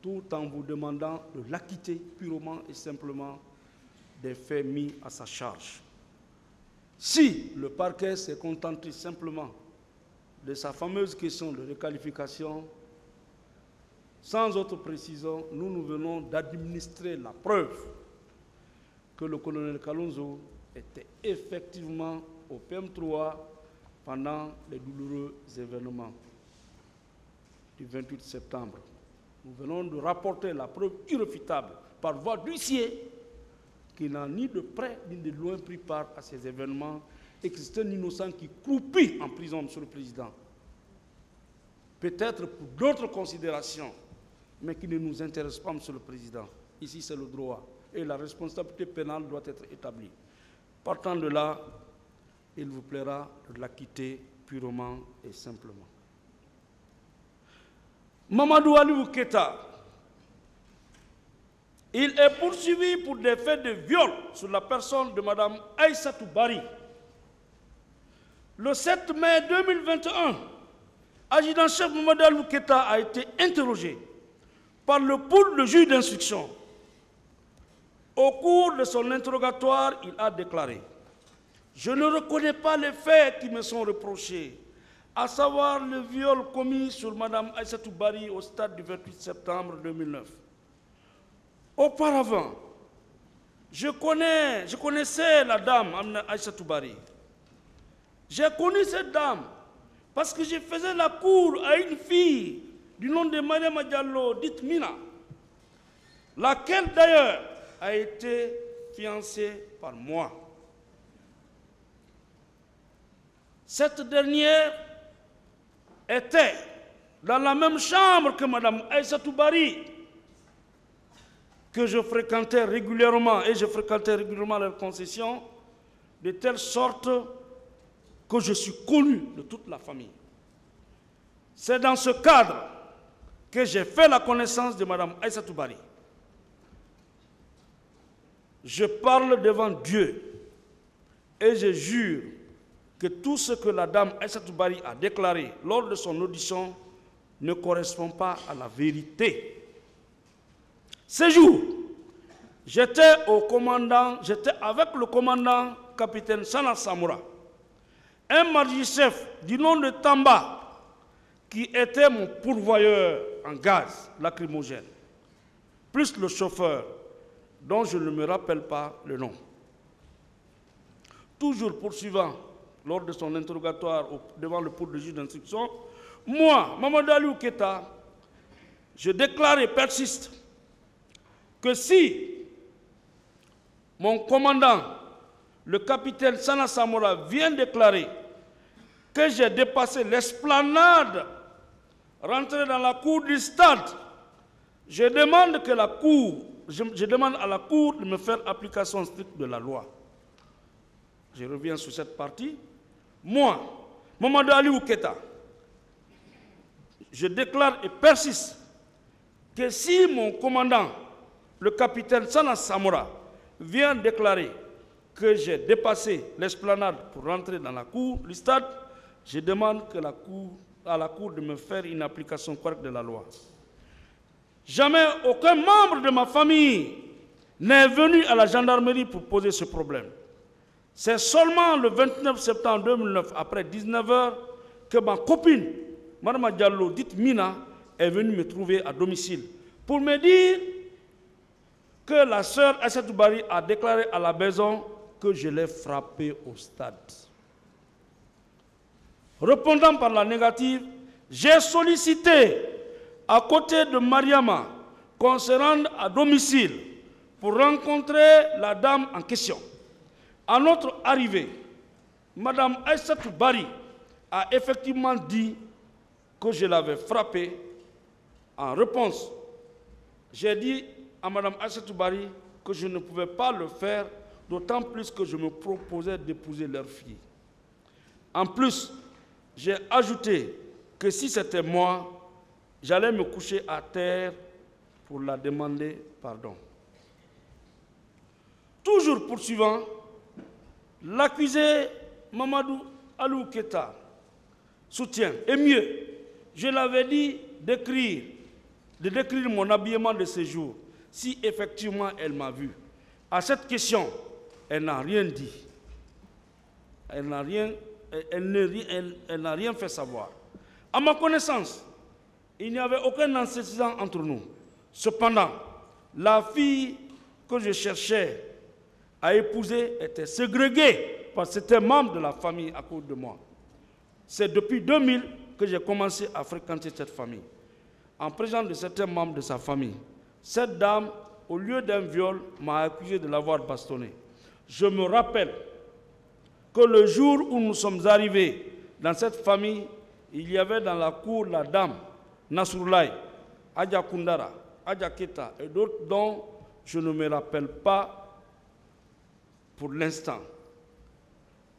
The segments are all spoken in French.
tout en vous demandant de l'acquitter purement et simplement des faits mis à sa charge. Si le parquet s'est contenté simplement de sa fameuse question de requalification, sans autre précision, nous venons d'administrer la preuve que le colonel Kalonzo était effectivement au PM3 pendant les douloureux événements du 28 septembre. Nous venons de rapporter la preuve irréfutable par voie d'huissier qui n'a ni de près ni de loin pris part à ces événements et que c'est un innocent qui croupit en prison, Monsieur le Président. Peut-être pour d'autres considérations, mais qui ne nous intéressent pas, Monsieur le Président. Ici, c'est le droit et la responsabilité pénale doit être établie. Partant de là, il vous plaira de l'acquitter purement et simplement. Mamadou Aliou Keita, il est poursuivi pour des faits de viol sur la personne de Mme Aïssatou Bari. Le 7 mai 2021, adjudant-chef Mamadou Aliou Keita a été interrogé par le pool de juge d'instruction. Au cours de son interrogatoire, il a déclaré « Je ne reconnais pas les faits qui me sont reprochés, à savoir le viol commis sur Mme Aïssatou Bari au stade du 28 septembre 2009. Auparavant, je connaissais la dame Aïssatou Bari. J'ai connu cette dame parce que je faisais la cour à une fille du nom de Mariama Diallo, dite Mina, laquelle d'ailleurs a été fiancée par moi. Cette dernière était dans la même chambre que Mme Aïssatou Bari, que je fréquentais régulièrement, et je fréquentais régulièrement leur concession, de telle sorte que je suis connu de toute la famille. C'est dans ce cadre que j'ai fait la connaissance de Mme Aïssatou Bari. Je parle devant Dieu et je jure que tout ce que la dame Aïssatou Bari a déclaré lors de son audition ne correspond pas à la vérité. Ce jour, j'étais avec le commandant capitaine Sana Samoura, un magistrat du nom de Tamba, qui était mon pourvoyeur en gaz lacrymogène, plus le chauffeur, dont je ne me rappelle pas le nom. Toujours poursuivant, lors de son interrogatoire devant le pool de juge d'instruction, moi, Mamadou Aliou Keita, je déclare et persiste que si mon commandant, le capitaine Sana Samoura, vient déclarer que j'ai dépassé l'esplanade, rentré dans la cour du stade, je demande à la cour de me faire application stricte de la loi. Je reviens sur cette partie. Moi, Mamadou Aliou Keita, je déclare et persiste que si mon commandant, le capitaine Sana Samoura, vient déclarer que j'ai dépassé l'esplanade pour rentrer dans la cour du stade, je demande à la cour de me faire une application correcte de la loi. Jamais aucun membre de ma famille n'est venu à la gendarmerie pour poser ce problème. C'est seulement le 29 septembre 2009, après 19 h, que ma copine, Mme Diallo, dite Mina, est venue me trouver à domicile pour me dire que la sœur Aïssatou Bari a déclaré à la maison que je l'ai frappée au stade. Répondant par la négative, j'ai sollicité à côté de Mariama qu'on se rende à domicile pour rencontrer la dame en question. À notre arrivée, Mme Aïssatou Bari a effectivement dit que je l'avais frappée. En réponse, j'ai dit à Mme Aïssatou Bari que je ne pouvais pas le faire, d'autant plus que je me proposais d'épouser leur fille. En plus, j'ai ajouté que si c'était moi, j'allais me coucher à terre pour la demander pardon. Toujours poursuivant, l'accusé Mamadou Aliou Keita soutient, et mieux, je l'avais dit d'écrire de décrire mon habillement de ce jour, si effectivement elle m'a vu. À cette question, elle n'a rien dit. Elle n'a rien fait savoir. À ma connaissance, il n'y avait aucun antécédent entre nous. Cependant, la fille que je cherchais à épouser était ségrégée par certains membres de la famille à cause de moi. C'est depuis 2000 que j'ai commencé à fréquenter cette famille. En présence de certains membres de sa famille, cette dame, au lieu d'un viol, m'a accusé de l'avoir bastonné. Je me rappelle que le jour où nous sommes arrivés dans cette famille, il y avait dans la cour la dame Nasroulaye, Adja Koundara, Adja Keta et d'autres dont je ne me rappelle pas pour l'instant.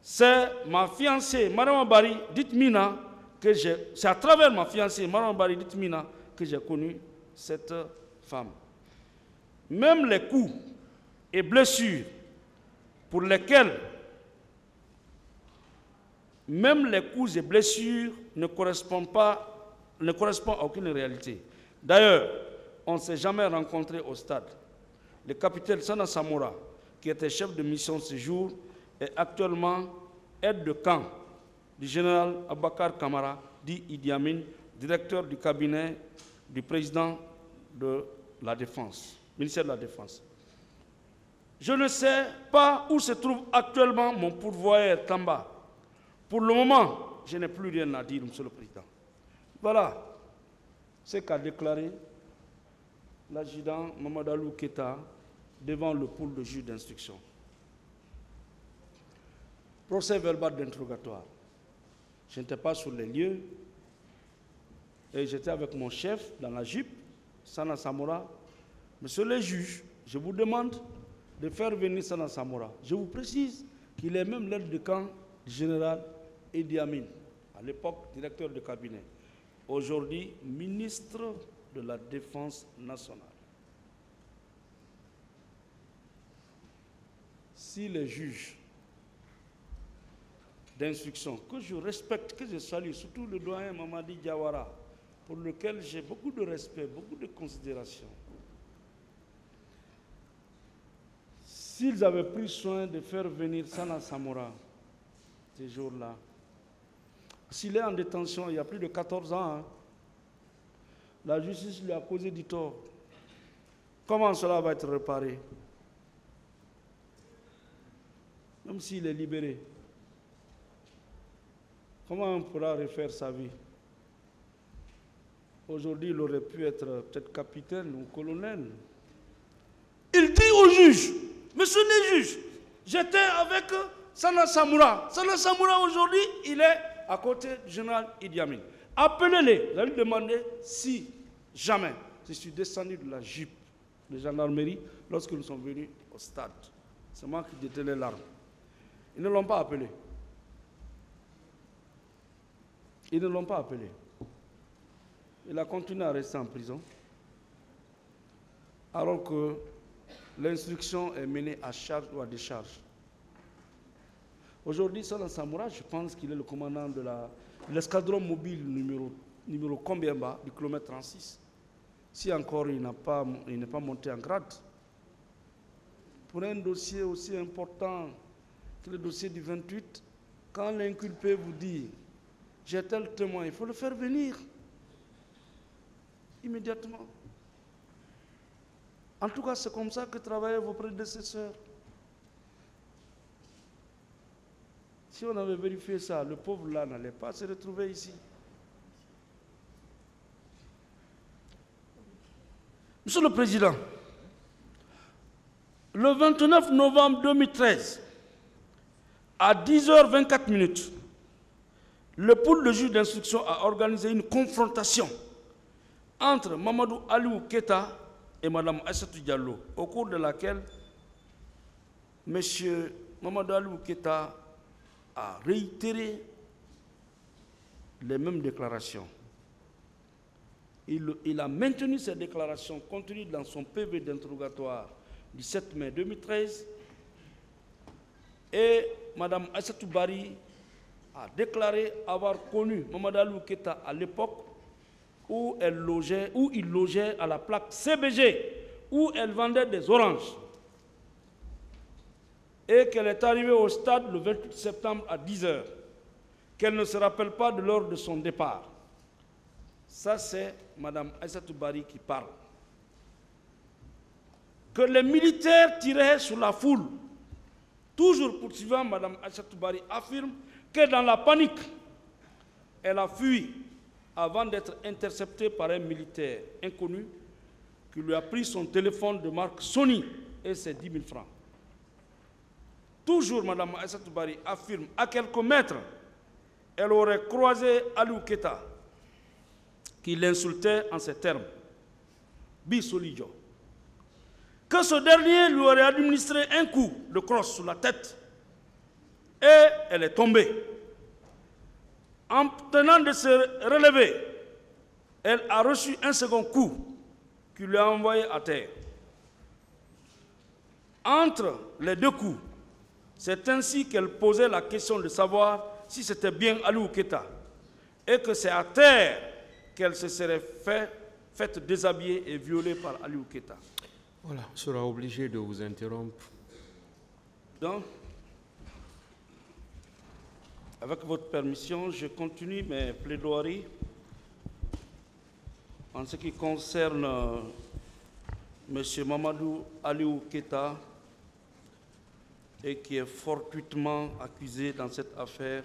C'est ma fiancée, Mme Abari, dite Mina, c'est à travers ma fiancée, Mme Abari, dite Mina, que j'ai connu cette femme. Même les coups et blessures pour lesquels ne correspondent à aucune réalité. D'ailleurs, on ne s'est jamais rencontré au stade. Le capitaine Sana Samora, qui était chef de mission ce jour, est actuellement aide de camp du général Abakar Kamara, dit Idi Amin, directeur du cabinet du président de la Défense, ministère de la Défense. Je ne sais pas où se trouve actuellement mon pourvoyeur Tamba. Pour le moment, je n'ai plus rien à dire, Monsieur le Président. Voilà ce qu'a déclaré l'adjudant Mamadou Keta devant le pôle de juge d'instruction. Procès verbal d'interrogatoire. Je n'étais pas sur les lieux et j'étais avec mon chef dans la Jeep, Sana Samora. Monsieur le juge, je vous demande de faire venir Sana Samora. Je vous précise qu'il est même l'aide de camp du général Idi Amin, à l'époque directeur de cabinet, aujourd'hui ministre de la Défense nationale. Si les juges d'instruction, que je respecte, que je salue, surtout le doyen Mamadi Diawara, pour lequel j'ai beaucoup de respect, beaucoup de considération, s'ils avaient pris soin de faire venir Sana Samora ces jours-là, s'il est en détention il y a plus de 14 ans, la justice lui a causé du tort. Comment cela va être réparé? Même s'il est libéré, comment on pourra refaire sa vie? Aujourd'hui, il aurait pu être peut-être capitaine ou colonel. Il dit au juge, monsieur le juge, j'étais avec Sana Samora. Sana Samora, aujourd'hui, il est à côté du général Idi Amin. Appelez-les, vous allez lui demander si jamais je suis descendu de la Jeep de gendarmerie lorsque nous sommes venus au stade. C'est moi qui détenais l'arme. Ils ne l'ont pas appelé. Ils ne l'ont pas appelé. Il a continué à rester en prison, alors que l'instruction est menée à charge ou à décharge. Aujourd'hui, Sana Samora, je pense qu'il est le commandant de l'escadron mobile numéro combien bas, du kilomètre 36. Si encore il n'est pas monté en grade. Pour un dossier aussi important que le dossier du 28, quand l'inculpé vous dit « j'ai tel témoin », il faut le faire venir immédiatement. En tout cas, c'est comme ça que travaillaient vos prédécesseurs. Si on avait vérifié ça, le pauvre là n'allait pas se retrouver ici. Monsieur le Président, le 29 novembre 2013, à 10h24, le pôle de juge d'instruction a organisé une confrontation entre Mamadou Aliou Keta et Mme Aïssatou Diallo, au cours de laquelle M. Mamadou Aliou Keta a réitéré les mêmes déclarations. Il a maintenu ces déclarations contenues dans son PV d'interrogatoire du 7 mai 2013 et Mme Aïssatou Bari a déclaré avoir connu Mamadou Aliou Keta à l'époque où il logeait à la plaque CBG, où elle vendait des oranges, et qu'elle est arrivée au stade le 28 septembre à 10 h, qu'elle ne se rappelle pas de l'heure de son départ. Ça, c'est Mme Aïssatou Bari qui parle. Que les militaires tiraient sur la foule. Toujours poursuivant, Mme Aïssatou Bari affirme que dans la panique, elle a fui avant d'être interceptée par un militaire inconnu qui lui a pris son téléphone de marque Sony et ses 10 000 francs. Toujours, Mme Aïssatou Bari affirme à quelques mètres, elle aurait croisé Aliou Keita, qui l'insultait en ces termes. Bisolidio. Que ce dernier lui aurait administré un coup de crosse sur la tête et elle est tombée. En tenant de se relever, elle a reçu un second coup qui lui a envoyé à terre. Entre les deux coups, c'est ainsi qu'elle posait la question de savoir si c'était bien Aliou Keita et que c'est à terre qu'elle se serait faite déshabiller et violée par Aliou Keita. Voilà, on sera obligé de vous interrompre. Donc, avec votre permission, je continue mes plaidoiries en ce qui concerne M. Mamadou Aliou Keita et qui est fortuitement accusé dans cette affaire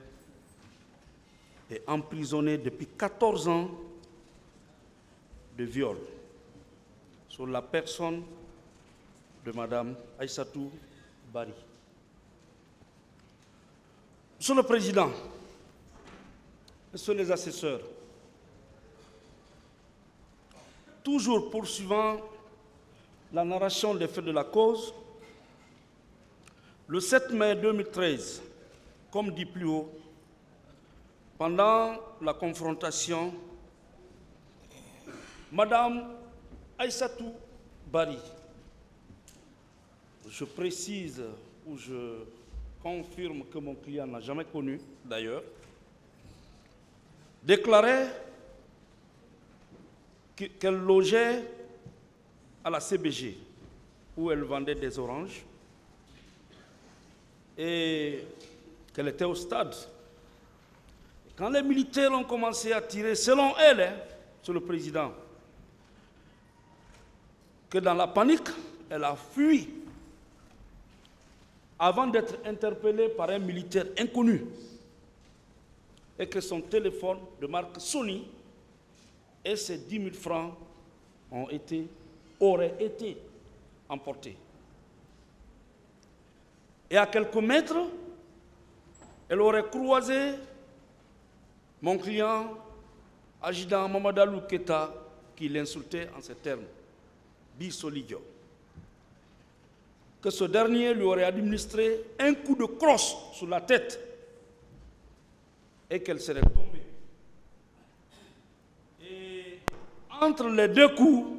et emprisonné depuis 14 ans de viol sur la personne de Mme Aïssatou Bari. Monsieur le Président, Messieurs les assesseurs, toujours poursuivant la narration des faits de la cause, le 7 mai 2013, comme dit plus haut, pendant la confrontation, Mme Aïssatou Bari, je précise ou je confirme que mon client n'a jamais connu d'ailleurs, déclarait qu'elle logeait à la CBG où elle vendait des oranges et qu'elle était au stade. Quand les militaires ont commencé à tirer, selon elle, sur le président, que dans la panique, elle a fui avant d'être interpellée par un militaire inconnu et que son téléphone de marque Sony et ses 10 000 francs auraient été emportés. Et à quelques mètres, elle aurait croisé mon client, adjudant Mamadou Keita, qui l'insultait en ces termes, Bisolidio. Que ce dernier lui aurait administré un coup de crosse sur la tête et qu'elle serait tombée. Et entre les deux coups,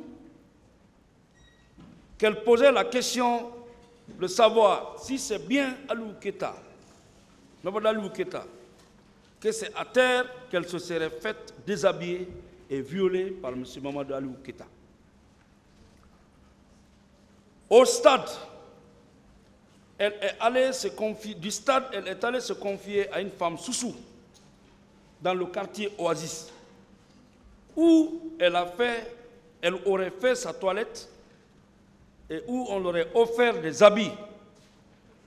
qu'elle posait la question de savoir si c'est bien Aliou Keita, Mamadou Keita, que c'est à terre qu'elle se serait faite déshabiller et violée par M. Mamadou Aliou Keita. Au stade, elle est allée se confier à une femme Soussou dans le quartier Oasis, où elle aurait fait sa toilette et où on leur aurait offert des habits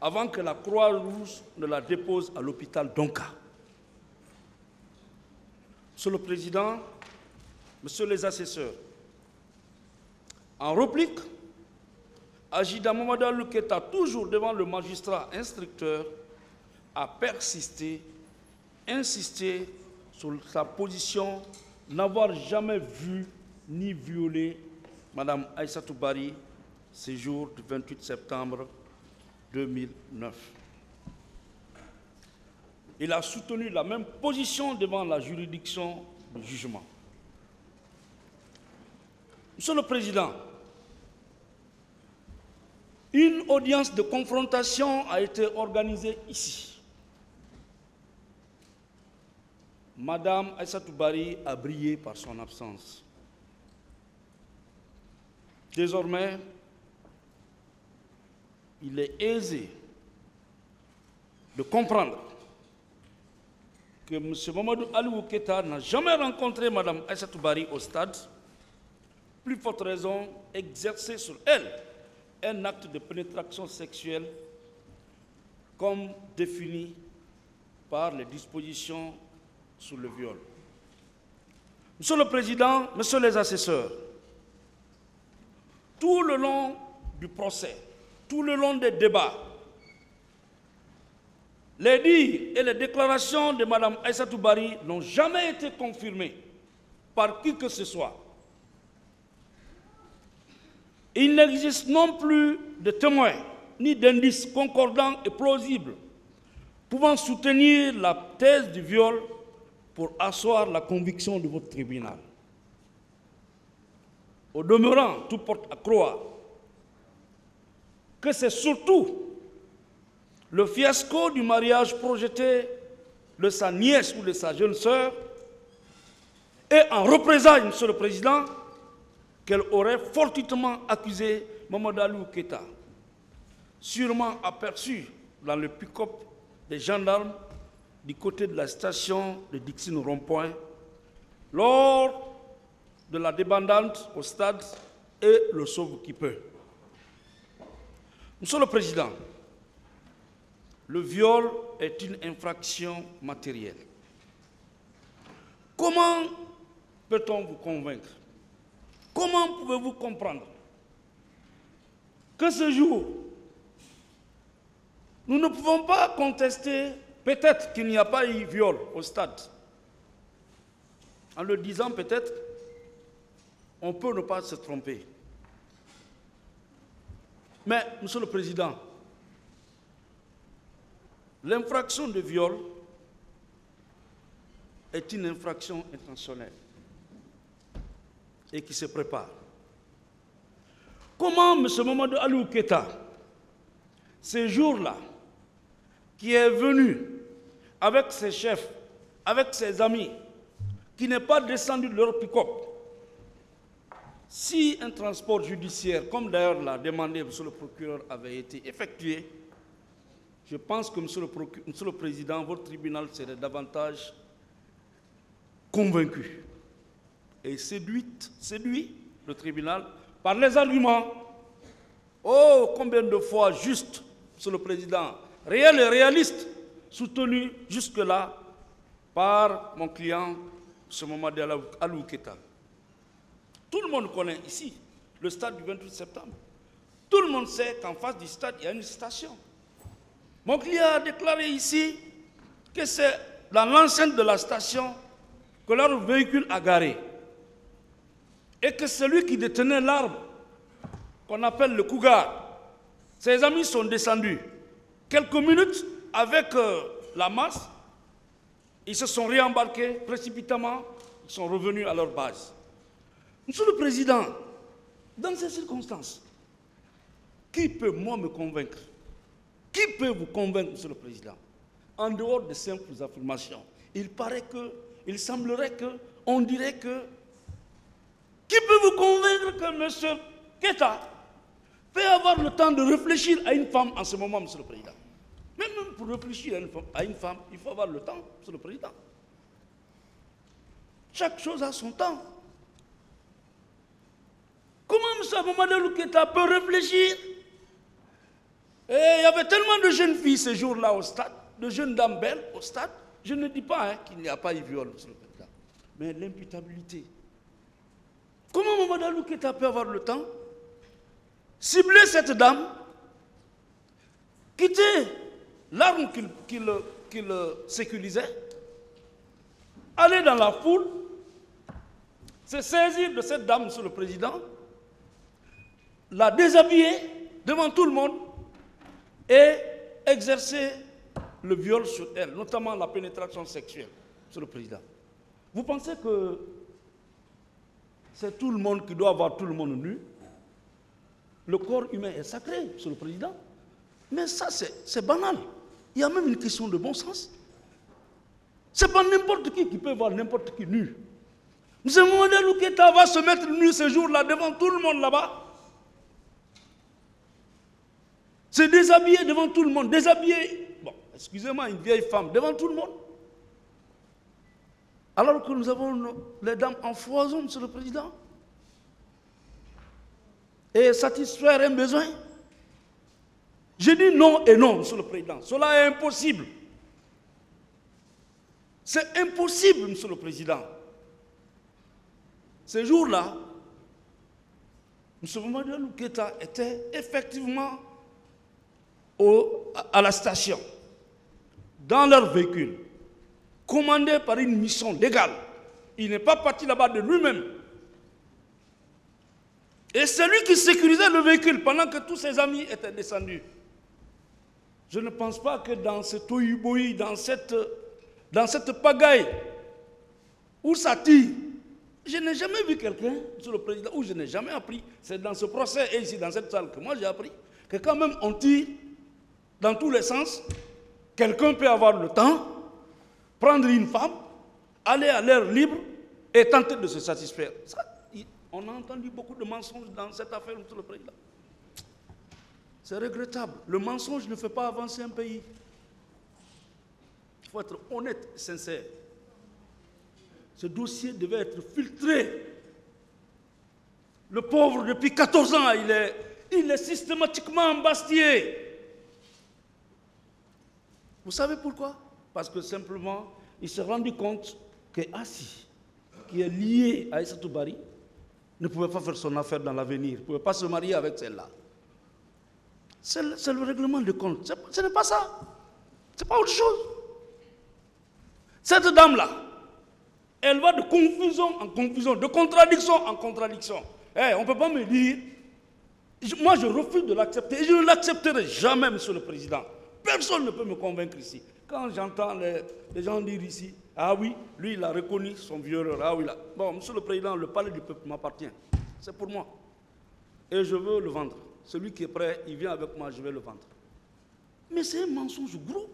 avant que la Croix-Rouge ne la dépose à l'hôpital Donka. Monsieur le Président, Messieurs les assesseurs, en réplique, Adjudant Mamadou Aliou Keita, toujours devant le magistrat instructeur, a insisté sur sa position n'avoir jamais vu ni violé Mme Aïssatou Bari ce jour du 28 septembre 2009. Il a soutenu la même position devant la juridiction du jugement. Monsieur le Président, une audience de confrontation a été organisée ici. Madame Aïssatou Bari a brillé par son absence. Désormais, il est aisé de comprendre que M. Mamadou Aliou Keïta n'a jamais rencontré Mme Aïssatou Bari au stade. Plus forte raison, exercer sur elle un acte de pénétration sexuelle comme défini par les dispositions sur le viol. Monsieur le Président, Messieurs les assesseurs, tout le long du procès, tout le long des débats, les dires et les déclarations de Mme Aïssatou Bari n'ont jamais été confirmées par qui que ce soit. Il n'existe non plus de témoins ni d'indices concordants et plausibles pouvant soutenir la thèse du viol pour asseoir la conviction de votre tribunal. Au demeurant, tout porte à croire que c'est surtout le fiasco du mariage projeté de sa nièce ou de sa jeune sœur et en représailles, Monsieur le Président, qu'elle aurait fortement accusé Mamadou Aliou Keïta, sûrement aperçu dans le pick-up des gendarmes du côté de la station de Dixine Rond-Point lors de la débandante au stade et le sauve qui peut. Monsieur le Président, le viol est une infraction matérielle. Comment peut-on vous convaincre? Comment pouvez-vous comprendre que ce jour, nous ne pouvons pas contester peut-être qu'il n'y a pas eu viol au stade? En le disant peut-être, on peut ne pas se tromper. Mais, Monsieur le Président, l'infraction de viol est une infraction intentionnelle et qui se prépare. Comment M. Mamadou Aliou Keïta, ces jours-là, qui est venu avec ses chefs, avec ses amis, qui n'est pas descendu de leur pick-up, si un transport judiciaire, comme d'ailleurs l'a demandé M. le procureur, avait été effectué, je pense que, Monsieur le Président, votre tribunal serait davantage convaincu et séduit le tribunal par les arguments. Oh, combien de fois juste, Monsieur le Président, réel et réaliste, soutenu jusque-là par mon client, M. Mamadou Aliou Keïta. Tout le monde connaît ici le stade du 28 septembre. Tout le monde sait qu'en face du stade, il y a une station. Mon client a déclaré ici que c'est dans l'enceinte de la station que leur véhicule a garé. Et que celui qui détenait l'arme, qu'on appelle le Cougar, ses amis sont descendus. Quelques minutes avec la masse, ils se sont réembarqués précipitamment, ils sont revenus à leur base. Monsieur le Président, dans ces circonstances, qui peut, moi, me convaincre? Qui peut vous convaincre, Monsieur le Président? En dehors de simples affirmations, il semblerait que, on dirait que, qui peut vous convaincre que M. Keïta peut avoir le temps de réfléchir à une femme en ce moment, Monsieur le Président? Même pour réfléchir à une femme, il faut avoir le temps, Monsieur le Président. Chaque chose a son temps. Comment M. Mamadou Aliou Keïta peut réfléchir? Et il y avait tellement de jeunes filles ce jour-là au stade, de jeunes dames belles au stade. Je ne dis pas qu'il n'y a pas eu viol, Monsieur le Président, mais l'imputabilité. Comment Mamadou Aliou Keïta peut avoir le temps? Cibler cette dame, quitter l'arme qu'il sécurisait, aller dans la foule, se saisir de cette dame, Monsieur le Président, la déshabiller devant tout le monde et exercer le viol sur elle, notamment la pénétration sexuelle, Monsieur le Président. Vous pensez que c'est tout le monde qui doit avoir tout le monde nu? Le corps humain est sacré, Monsieur le Président. Mais ça, c'est banal. Il y a même une question de bon sens. Ce n'est pas n'importe qui peut voir n'importe qui nu. M. Mamadou Keïta va se mettre nu ce jour-là devant tout le monde là-bas. Se déshabiller devant tout le monde, déshabiller, bon, excusez-moi, une vieille femme devant tout le monde. Alors que nous avons les dames en foison, M. le Président. Et satisfaire un besoin. Je dis non et non, M. le Président. Cela est impossible. C'est impossible, M. le Président. Ce jour-là, M. Mamadou Keïta était effectivement à la station, dans leur véhicule, commandé par une mission légale. Il n'est pas parti là-bas de lui-même. Et c'est lui qui sécurisait le véhicule pendant que tous ses amis étaient descendus. Je ne pense pas que dans ce tohu-bohu, dans cette pagaille, où ça tire, je n'ai jamais vu quelqu'un, M. le Président, où je n'ai jamais appris, c'est dans ce procès et ici dans cette salle que moi j'ai appris, que quand même on tire dans tous les sens, quelqu'un peut avoir le temps, prendre une femme, aller à l'air libre et tenter de se satisfaire. Ça, on a entendu beaucoup de mensonges dans cette affaire, M. le Président. C'est regrettable. Le mensonge ne fait pas avancer un pays. Il faut être honnête et sincère. Ce dossier devait être filtré. Le pauvre, depuis 14 ans, il est systématiquement embastillé. Vous savez pourquoi? Parce que simplement, il s'est rendu compte que Assi, qui est lié à Aïssatou Bari, ne pouvait pas faire son affaire dans l'avenir, ne pouvait pas se marier avec celle-là. C'est le règlement de compte. Ce n'est pas ça. Ce n'est pas autre chose. Cette dame-là, elle va de confusion en confusion, de contradiction en contradiction. On ne peut pas me dire, moi je refuse de l'accepter, et je ne l'accepterai jamais, M. le Président. Personne ne peut me convaincre ici. Quand j'entends les gens dire ici, ah oui, lui il a reconnu son violeur, ah oui là. Bon, M. le Président, le palais du peuple m'appartient. C'est pour moi. Et je veux le vendre. Celui qui est prêt, il vient avec moi, je vais le vendre. Mais c'est un mensonge gros.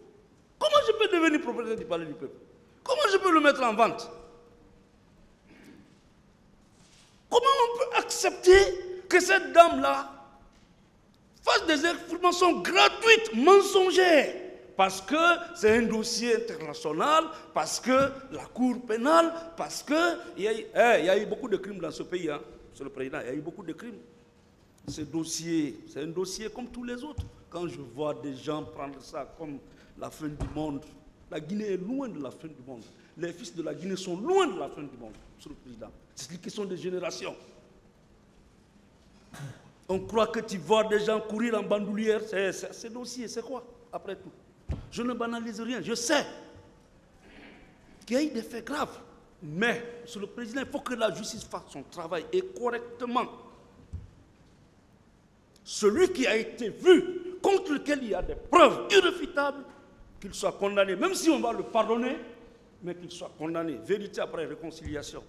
Comment je peux devenir propriétaire du palais du peuple? Comment je peux le mettre en vente? Comment on peut accepter que cette dame-là fasse des informations gratuites, mensongères? Parce que c'est un dossier international, parce que la Cour pénale, parce qu'il y a eu beaucoup de crimes dans ce pays, hein, Monsieur le Président, il y a eu beaucoup de crimes. Ce dossier, c'est un dossier comme tous les autres. Quand je vois des gens prendre ça comme la fin du monde, la Guinée est loin de la fin du monde. Les fils de la Guinée sont loin de la fin du monde, Monsieur le Président. C'est une question de génération. On croit que tu vois des gens courir en bandoulière. Ce dossier, c'est quoi, après tout? Je ne banalise rien. Je sais qu'il y a eu des faits graves. Mais, Monsieur le Président, il faut que la justice fasse son travail et correctement. Celui qui a été vu, contre lequel il y a des preuves irréfutables, qu'il soit condamné, même si on va le pardonner, mais qu'il soit condamné. Vérité après réconciliation.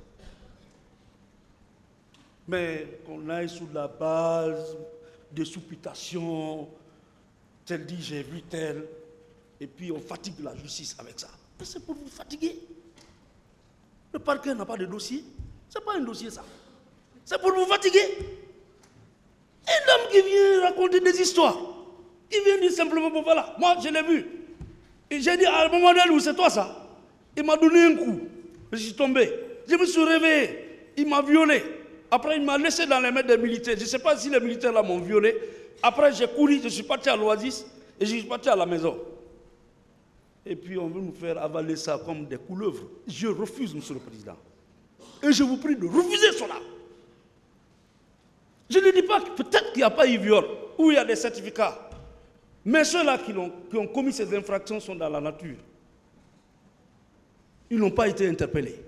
Mais qu'on aille sous la base de supputation, tel dit j'ai vu tel, et puis on fatigue la justice avec ça. Mais c'est pour vous fatiguer. Le parquet n'a pas de dossier. Ce n'est pas un dossier ça. C'est pour vous fatiguer. Un homme qui vient raconter des histoires. Il vient dire simplement, bon voilà, moi je l'ai vu. Et j'ai dit à un moment donné, c'est toi ça. Il m'a donné un coup. Je suis tombé. Je me suis réveillé. Il m'a violé. Après, il m'a laissé dans les mains des militaires. Je ne sais pas si les militaires là m'ont violé. Après, j'ai couru, je suis parti à l'Oasis et je suis parti à la maison. Et puis, on veut nous faire avaler ça comme des couleuvres. Je refuse, Monsieur le Président. Et je vous prie de refuser cela. Je ne dis pas que peut-être qu'il n'y a pas eu viol ou il y a des certificats. Mais ceux-là qui ont commis ces infractions sont dans la nature. Ils n'ont pas été interpellés.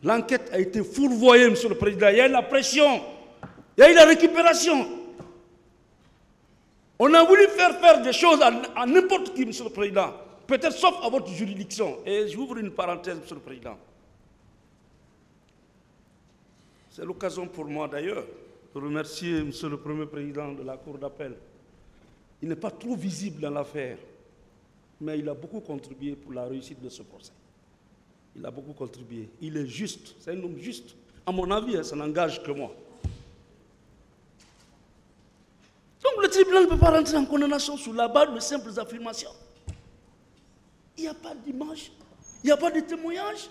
L'enquête a été fourvoyée, Monsieur le Président. Il y a eu la pression. Il y a eu la récupération. On a voulu faire des choses à n'importe qui, Monsieur le Président. Peut-être sauf à votre juridiction. Et j'ouvre une parenthèse, Monsieur le Président. C'est l'occasion pour moi d'ailleurs de remercier Monsieur le Premier Président de la Cour d'appel. Il n'est pas trop visible dans l'affaire. Mais il a beaucoup contribué pour la réussite de ce procès. Il a beaucoup contribué. Il est juste, c'est un homme juste. À mon avis, ça n'engage que moi. Donc le tribunal ne peut pas rentrer en condamnation sur la base de simples affirmations. Il n'y a pas d'image, il n'y a pas de témoignage.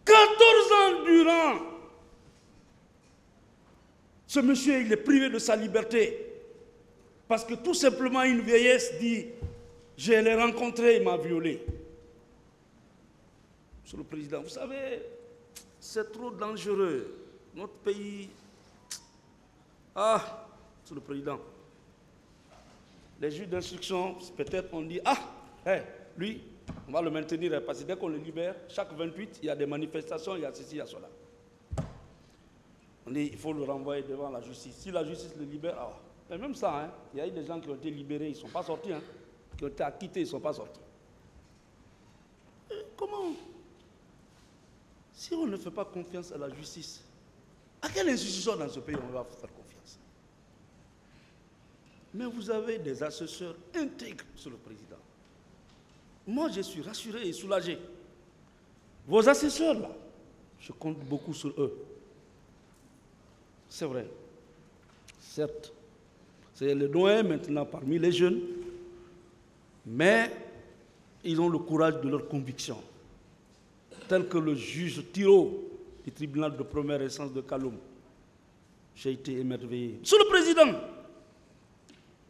14 ans durant, ce monsieur, il est privé de sa liberté. Parce que tout simplement, une vieillesse dit, je l'ai rencontré, il m'a violé. Monsieur le Président, vous savez, c'est trop dangereux. Notre pays... Ah, Monsieur le Président, les juges d'instruction, peut-être on dit, lui, on va le maintenir, parce que dès qu'on le libère, chaque 28, il y a des manifestations, il y a ceci, il y a cela. On dit, il faut le renvoyer devant la justice. Si la justice le libère, mais même ça, il y a eu des gens qui ont été libérés, ils ne sont pas sortis, qui ont été acquittés, ils ne sont pas sortis. Comment? Si on ne fait pas confiance à la justice, à quelle institution dans ce pays on va faire confiance? Mais vous avez des assesseurs intègres, Monsieur le Président. Moi, je suis rassuré et soulagé. Vos assesseurs, là, je compte beaucoup sur eux. C'est vrai. Certes, c'est le doyen maintenant parmi les jeunes, mais ils ont le courage de leurs convictions. Tel que le juge Thiraud du tribunal de première instance de Kaloum. J'ai été émerveillé. Monsieur le Président,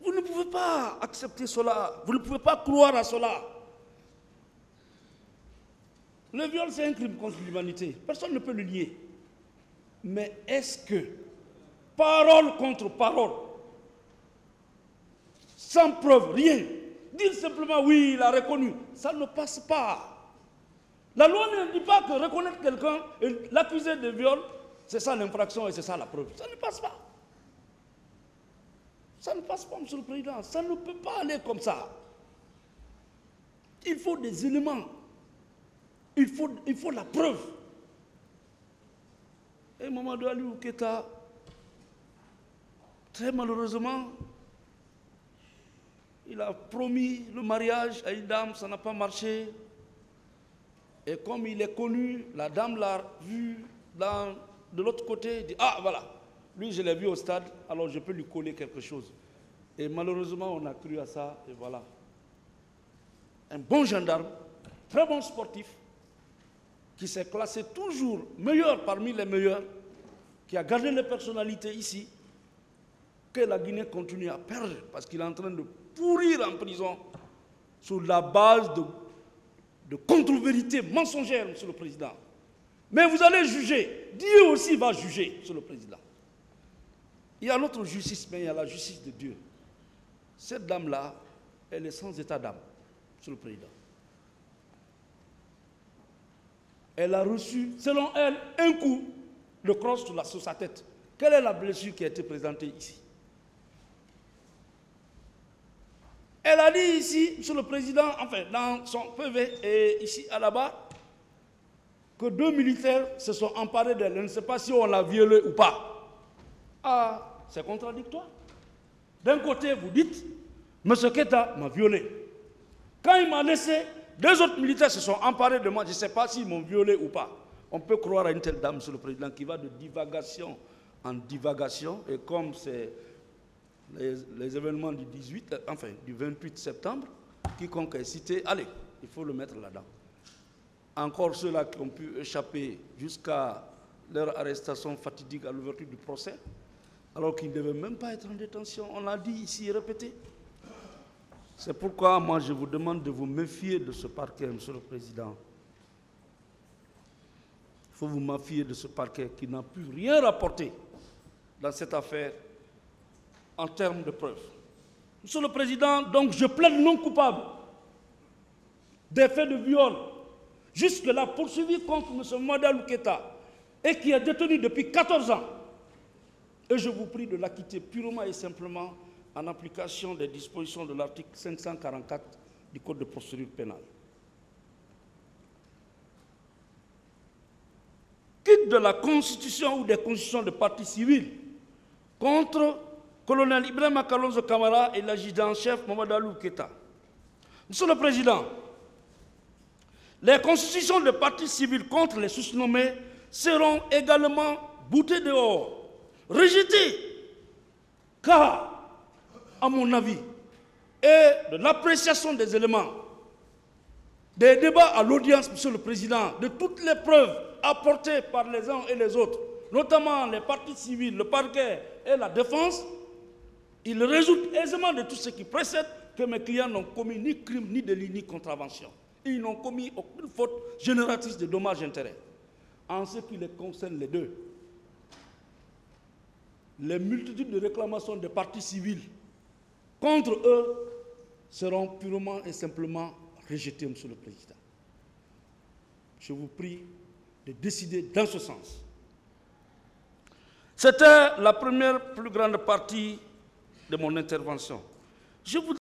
vous ne pouvez pas accepter cela, vous ne pouvez pas croire à cela. Le viol, c'est un crime contre l'humanité. Personne ne peut le nier. Mais est-ce que, parole contre parole, sans preuve, rien, dire simplement oui, il a reconnu, ça ne passe pas. La loi ne dit pas que reconnaître quelqu'un et l'accuser de viol, c'est ça l'infraction et c'est ça la preuve. Ça ne passe pas. Ça ne passe pas, Monsieur le Président. Ça ne peut pas aller comme ça. Il faut des éléments. Il faut la preuve. Et Mamadou Aliou Keïta, très malheureusement, il a promis le mariage à une dame, ça n'a pas marché. Et comme il est connu, la dame l'a vu de l'autre côté, il dit, ah voilà, lui je l'ai vu au stade, alors je peux lui coller quelque chose. Et malheureusement, on a cru à ça, et voilà. Un bon gendarme, très bon sportif, qui s'est classé toujours meilleur parmi les meilleurs, qui a gardé les personnalités ici, que la Guinée continue à perdre, parce qu'il est en train de pourrir en prison sur la base de contre-vérités mensongères, Monsieur le Président. Mais vous allez juger. Dieu aussi va juger, Monsieur le Président. Il y a l'autre justice, mais il y a la justice de Dieu. Cette dame-là, elle est sans état d'âme, Monsieur le Président. Elle a reçu, selon elle, un coup de crosse sur sa tête. Quelle est la blessure qui a été présentée ici? Elle a dit ici, Monsieur le Président, enfin, dans son PV, et ici, à la barre, que 2 militaires se sont emparés d'elle. Je ne sais pas si on l'a violée ou pas. Ah, c'est contradictoire. D'un côté, vous dites, M. Keïta m'a violé. Quand il m'a laissé, 2 autres militaires se sont emparés de moi. Je ne sais pas s'ils m'ont violé ou pas. On peut croire à une telle dame, Monsieur le Président, qui va de divagation en divagation. Et comme c'est les événements du 28 septembre, quiconque est cité, allez, il faut le mettre là-dedans. Encore ceux-là qui ont pu échapper jusqu'à leur arrestation fatidique à l'ouverture du procès, alors qu'ils ne devaient même pas être en détention. On l'a dit ici et répété. C'est pourquoi moi je vous demande de vous méfier de ce parquet, Monsieur le Président. Il faut vous méfier de ce parquet qui n'a pu rien rapporter dans cette affaire en termes de preuves. Monsieur le Président, donc je plaide non coupable des faits de viol jusque-là poursuivi contre M. Mamadou Keïta et qui est détenu depuis 14 ans. Et je vous prie de l'acquitter purement et simplement en application des dispositions de l'article 544 du Code de procédure pénale. Quitte de la constitution ou des constitutions de partie civile contre colonel Ibrahima Kalonzo Kamara et l'adjudant-chef Mamadou Aliou Keïta. Monsieur le Président, les constitutions de partis civils contre les sous-nommés seront également boutées dehors, rejetées, car, à mon avis, et de l'appréciation des éléments, des débats à l'audience, Monsieur le Président, de toutes les preuves apportées par les uns et les autres, notamment les partis civils, le parquet et la défense, il résulte aisément de tout ce qui précède que mes clients n'ont commis ni crime, ni délit, ni contravention. Ils n'ont commis aucune faute génératrice de dommages et intérêts. En ce qui les concerne les deux, les multitudes de réclamations des partis civils contre eux seront purement et simplement rejetées, Monsieur le Président. Je vous prie de décider dans ce sens. C'était la première plus grande partie de mon intervention. Je voudrais